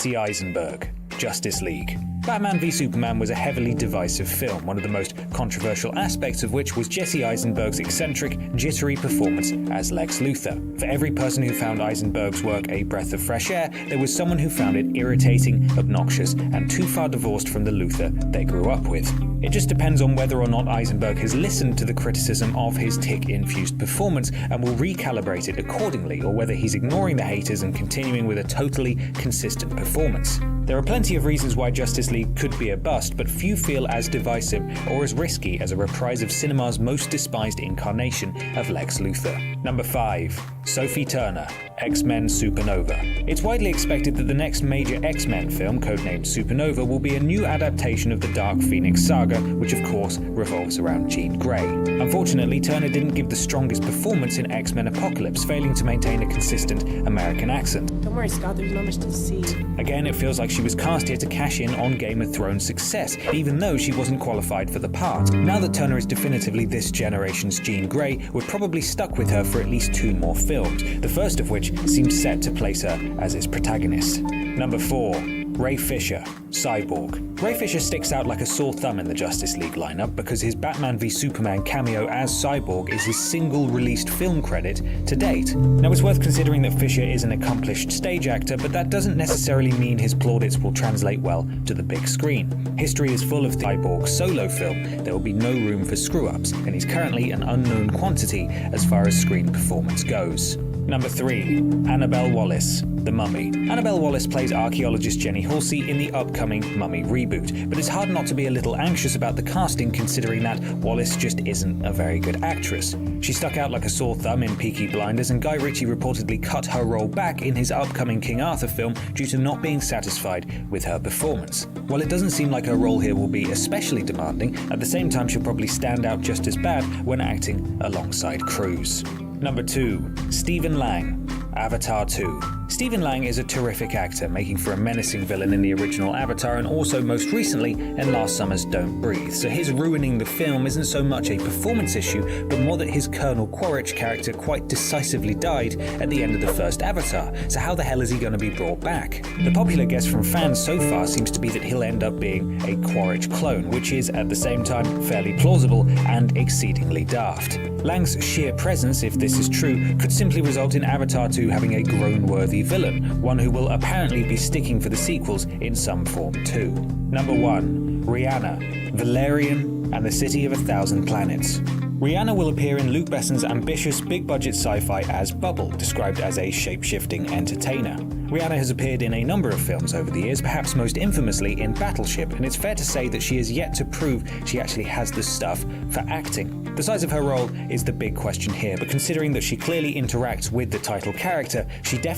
Jesse Eisenberg, Justice League. Batman v Superman was a heavily divisive film, one of the most controversial aspects of which was Jesse Eisenberg's eccentric, jittery performance as Lex Luthor. For every person who found Eisenberg's work a breath of fresh air, there was someone who found it irritating, obnoxious, and too far divorced from the Luthor they grew up with. It just depends on whether or not Eisenberg has listened to the criticism of his tick-infused performance and will recalibrate it accordingly, or whether he's ignoring the haters and continuing with a totally consistent performance. There are plenty of reasons why Justice League could be a bust, but few feel as divisive or as risky as a reprise of cinema's most despised incarnation of Lex Luthor. Number 5. Sophie Turner, X-Men Supernova. It's widely expected that the next major X-Men film, codenamed Supernova, will be a new adaptation of the Dark Phoenix saga, which of course revolves around Jean Grey. Unfortunately, Turner didn't give the strongest performance in X-Men Apocalypse, failing to maintain a consistent American accent. Don't worry, Scott, there's not much to see. Again, it feels like she was cast here to cash in on Game of Thrones' success, even though she wasn't qualified for the part. Now that Turner is definitively this generation's Jean Grey, we're probably stuck with her for at least 2 more films, the first of which seems set to place her as its protagonist. Number 4. Ray Fisher, Cyborg. Ray Fisher sticks out like a sore thumb in the Justice League lineup because his Batman v Superman cameo as Cyborg is his single released film credit to date. Now, it's worth considering that Fisher is an accomplished stage actor, but that doesn't necessarily mean his plaudits will translate well to the big screen. History is full of Cyborg's solo film. There will be no room for screw-ups, and he's currently an unknown quantity as far as screen performance goes. Number 3. Annabelle Wallis, The Mummy. Annabelle Wallis plays archaeologist Jenny Halsey in the upcoming Mummy reboot, but it's hard not to be a little anxious about the casting considering that Wallis just isn't a very good actress. She stuck out like a sore thumb in Peaky Blinders, and Guy Ritchie reportedly cut her role back in his upcoming King Arthur film due to not being satisfied with her performance. While it doesn't seem like her role here will be especially demanding, at the same time she'll probably stand out just as bad when acting alongside Cruise. Number 2. Stephen Lang, Avatar 2. Stephen Lang is a terrific actor, making for a menacing villain in the original Avatar and also most recently in last summer's Don't Breathe, so his ruining the film isn't so much a performance issue, but more that his Colonel Quaritch character quite decisively died at the end of the first Avatar, so how the hell is he going to be brought back? The popular guess from fans so far seems to be that he'll end up being a Quaritch clone, which is at the same time fairly plausible and exceedingly daft. Lang's sheer presence, if this is true, could simply result in Avatar 2 having a groan-worthy villain, one who will apparently be sticking for the sequels in some form too. Number 1. Rihanna, Valerian and the City of a Thousand Planets. Rihanna will appear in Luc Besson's ambitious big-budget sci-fi as Bubble, described as a shape-shifting entertainer. Rihanna has appeared in a number of films over the years, perhaps most infamously in Battleship, and it's fair to say that she has yet to prove she actually has the stuff for acting. The size of her role is the big question here, but considering that she clearly interacts with the title character, she definitely